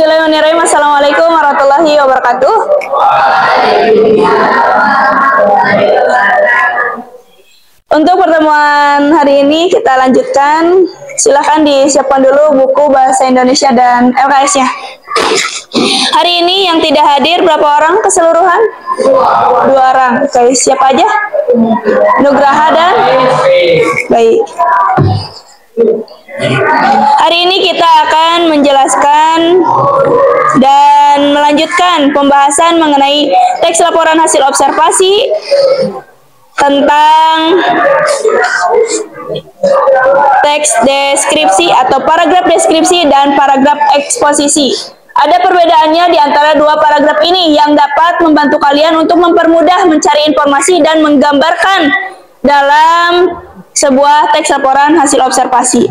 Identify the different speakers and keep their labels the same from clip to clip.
Speaker 1: Bismillahirrahmanirrahim. Assalamualaikum warahmatullahi wabarakatuh. Untuk pertemuan hari ini kita lanjutkan. Silahkan disiapkan dulu buku Bahasa Indonesia dan LKS-nya. Hari ini yang tidak hadir berapa orang keseluruhan? 2 orang. Oke, siapa aja? Nugraha dan baik. Hari ini kita akan menjelaskan dan melanjutkan pembahasan mengenai teks laporan hasil observasi tentang teks deskripsi atau paragraf deskripsi dan paragraf eksposisi. Ada perbedaannya di antara dua paragraf ini yang dapat membantu kalian untuk mempermudah mencari informasi dan menggambarkan dalam sebuah teks laporan hasil observasi.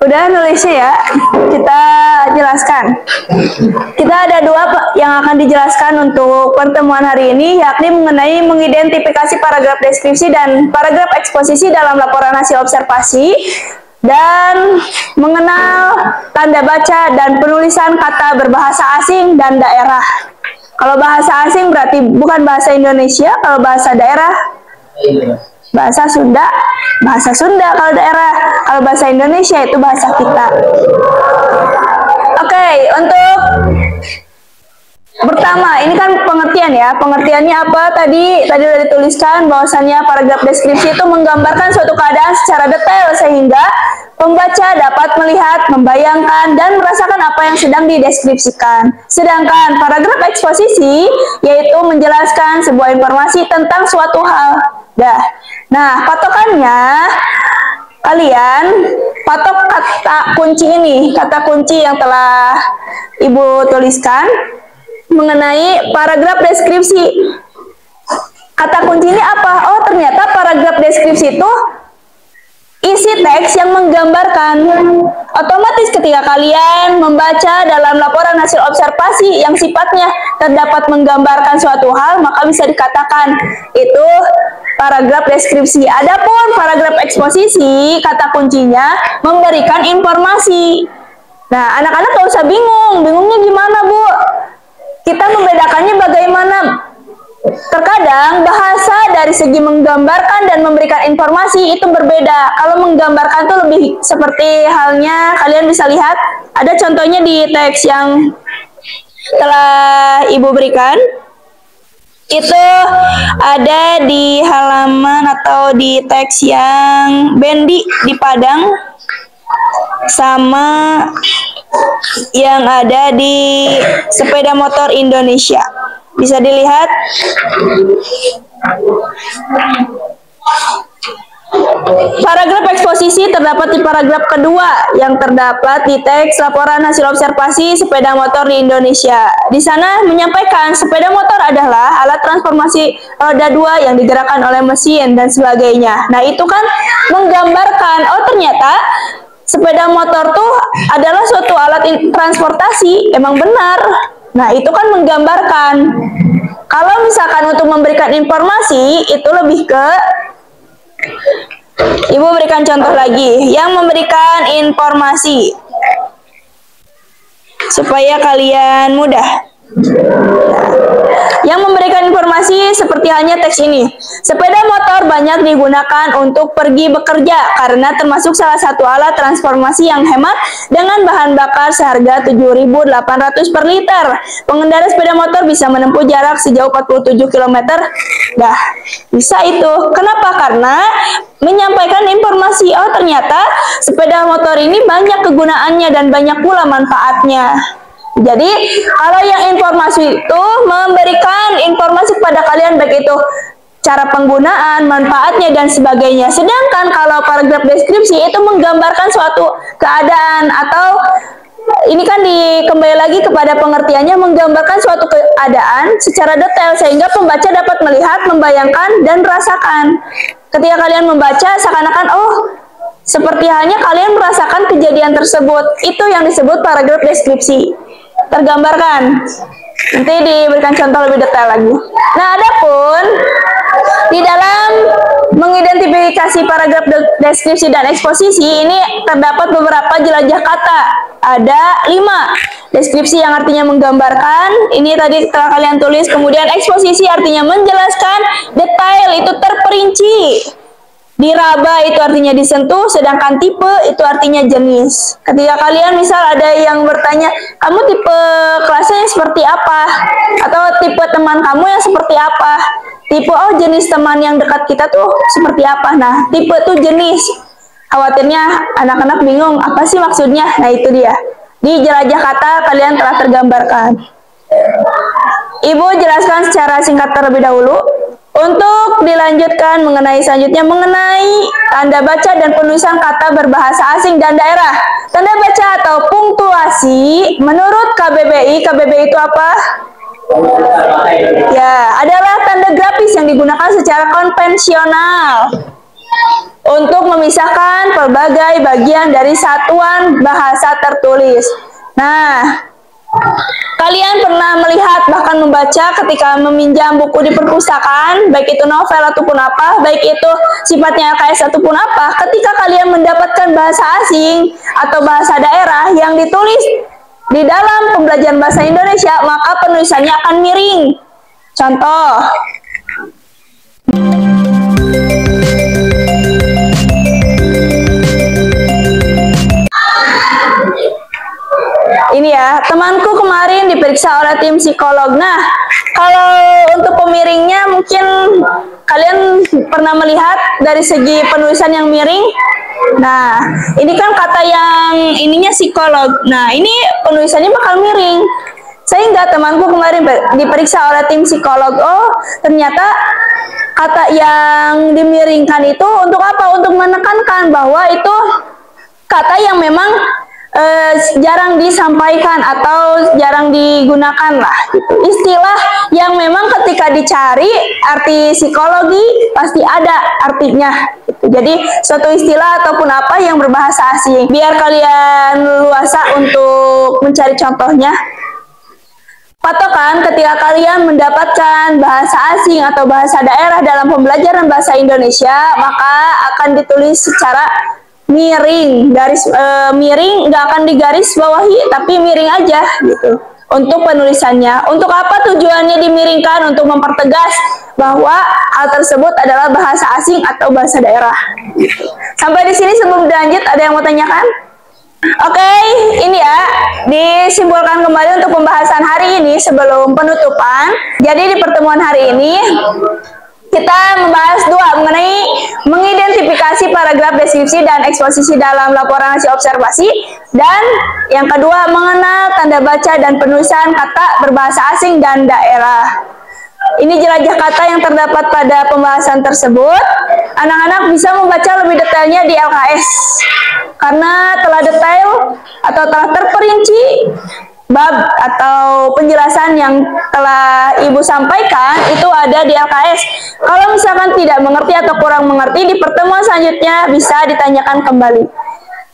Speaker 1: Udah nulisnya ya, kita jelaskan. Kita ada dua yang akan dijelaskan untuk pertemuan hari ini, yakni mengenai mengidentifikasi paragraf deskripsi dan paragraf eksposisi dalam laporan hasil observasi, dan mengenal tanda baca dan penulisan kata berbahasa asing dan daerah. Kalau bahasa asing berarti bukan bahasa Indonesia, kalau bahasa daerah bahasa Sunda kalau daerah, kalau bahasa Indonesia itu bahasa kita. Oke, untuk pertama ini kan pengertian ya. Pengertiannya apa tadi sudah dituliskan bahwasannya paragraf deskripsi itu menggambarkan suatu keadaan secara detail sehingga pembaca dapat melihat, membayangkan, dan merasakan apa yang sedang dideskripsikan. Sedangkan paragraf eksposisi yaitu menjelaskan sebuah informasi tentang suatu hal. Nah, patokannya kalian patok kata kunci ini, kata kunci yang telah Ibu tuliskan mengenai paragraf deskripsi. Kata kunci ini apa? Oh, ternyata paragraf deskripsi itu isi teks yang menggambarkan. Otomatis ketika kalian membaca dalam laporan hasil observasi yang sifatnya terdapat menggambarkan suatu hal, maka bisa dikatakan itu paragraf deskripsi. Adapun paragraf eksposisi, kata kuncinya memberikan informasi. Nah, anak-anak gak usah bingung. Bingungnya gimana, Bu? Kita membedakannya bagaimana? Terkadang bahasa dari segi menggambarkan dan memberikan informasi itu berbeda. Kalau menggambarkan itu lebih seperti halnya kalian bisa lihat. Ada contohnya di teks yang telah Ibu berikan. Itu ada di halaman atau di teks yang Bendi di Padang sama yang ada di sepeda motor Indonesia. Bisa dilihat. Paragraf eksposisi terdapat di paragraf kedua yang terdapat di teks laporan hasil observasi sepeda motor di Indonesia. Di sana menyampaikan sepeda motor adalah alat transformasi roda 2 yang digerakkan oleh mesin dan sebagainya. Nah, itu kan menggambarkan, oh ternyata sepeda motor tuh adalah suatu alat transportasi, emang benar. Nah, itu kan menggambarkan. Kalau misalkan untuk memberikan informasi, itu lebih ke, Ibu berikan contoh lagi, yang memberikan informasi. supaya kalian mudah. Yang memberikan informasi seperti halnya teks ini. Sepeda motor banyak digunakan untuk pergi bekerja karena termasuk salah satu alat transportasi yang hemat dengan bahan bakar seharga 7.800 per liter. Pengendara sepeda motor bisa menempuh jarak sejauh 47 km. Dah, bisa itu. Kenapa? Karena menyampaikan informasi, oh ternyata sepeda motor ini banyak kegunaannya dan banyak pula manfaatnya. Jadi, kalau yang informasi itu memberikan informasi kepada kalian baik itu cara penggunaan, manfaatnya, dan sebagainya. Sedangkan kalau paragraf deskripsi itu menggambarkan suatu keadaan atau ini kan kembali lagi kepada pengertiannya, menggambarkan suatu keadaan secara detail sehingga pembaca dapat melihat, membayangkan, dan merasakan. Ketika kalian membaca, seakan-akan, oh, seperti halnya kalian merasakan kejadian tersebut. Itu yang disebut paragraf deskripsi. Tergambarkan. Nanti diberikan contoh lebih detail lagi. Nah, adapun di dalam mengidentifikasi paragraf deskripsi dan eksposisi ini terdapat beberapa jelajah kata. Ada 5. Deskripsi yang artinya menggambarkan, ini tadi telah kalian tulis. Kemudian eksposisi artinya menjelaskan, detail itu terperinci. Diraba itu artinya disentuh, sedangkan tipe itu artinya jenis. Ketika kalian misal ada yang bertanya, kamu tipe kelasnya yang seperti apa? Atau tipe teman kamu yang seperti apa? Tipe, oh jenis teman yang dekat kita tuh seperti apa? Nah, tipe tuh jenis. Khawatirnya anak-anak bingung, apa sih maksudnya? Nah, itu dia. Di jelajah kata kalian telah tergambarkan. Ibu jelaskan secara singkat terlebih dahulu. Untuk dilanjutkan selanjutnya mengenai tanda baca dan penulisan kata berbahasa asing dan daerah. Tanda baca atau punktuasi menurut KBBI, KBBI itu apa? Ya, adalah tanda grafis yang digunakan secara konvensional untuk memisahkan pelbagai bagian dari satuan bahasa tertulis. Nah, kalian pernah melihat bahkan membaca ketika meminjam buku di perpustakaan, baik itu novel ataupun apa, baik itu sifatnya LKS ataupun apa, ketika kalian mendapatkan bahasa asing atau bahasa daerah yang ditulis di dalam pembelajaran bahasa Indonesia, maka penulisannya akan miring. Contoh. Ini ya, temanku kemarin diperiksa oleh tim psikolog. Nah, kalau untuk pemiringnya mungkin kalian pernah melihat dari segi penulisan yang miring. Nah, ini kan kata yang ininya psikolog. Nah, ini penulisannya bakal miring. Sehingga temanku kemarin diperiksa oleh tim psikolog. Oh, ternyata kata yang dimiringkan itu untuk apa? Untuk menekankan bahwa itu kata yang memang jarang disampaikan atau jarang digunakan lah gitu. Istilah yang memang ketika dicari arti psikologi pasti ada artinya gitu. Jadi suatu istilah ataupun apa yang berbahasa asing, biar kalian luasa untuk mencari contohnya. Patokan ketika kalian mendapatkan bahasa asing atau bahasa daerah dalam pembelajaran bahasa Indonesia, maka akan ditulis secara miring, garis miring, nggak akan digaris bawahi tapi miring aja gitu untuk penulisannya. Untuk apa tujuannya dimiringkan? Untuk mempertegas bahwa hal tersebut adalah bahasa asing atau bahasa daerah gitu. Sampai di sini sebelum lanjut ada yang mau tanyakan? Oke, ini ya disimpulkan kembali untuk pembahasan hari ini sebelum penutupan. Jadi di pertemuan hari ini kita membahas 2 mengenai mengidentifikasi paragraf deskripsi dan eksposisi dalam laporan hasil observasi, dan yang kedua mengenal tanda baca dan penulisan kata berbahasa asing dan daerah. Ini jelajah kata yang terdapat pada pembahasan tersebut. Anak-anak bisa membaca lebih detailnya di LKS karena telah detail atau telah terperinci bab atau penjelasan yang telah Ibu sampaikan itu ada di LKS. Kalau misalkan tidak mengerti atau kurang mengerti, di pertemuan selanjutnya bisa ditanyakan kembali.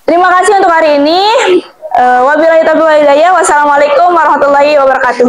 Speaker 1: Terima kasih untuk hari ini. Wabillahi taufiq wal hidayah. Wassalamualaikum warahmatullahi wabarakatuh.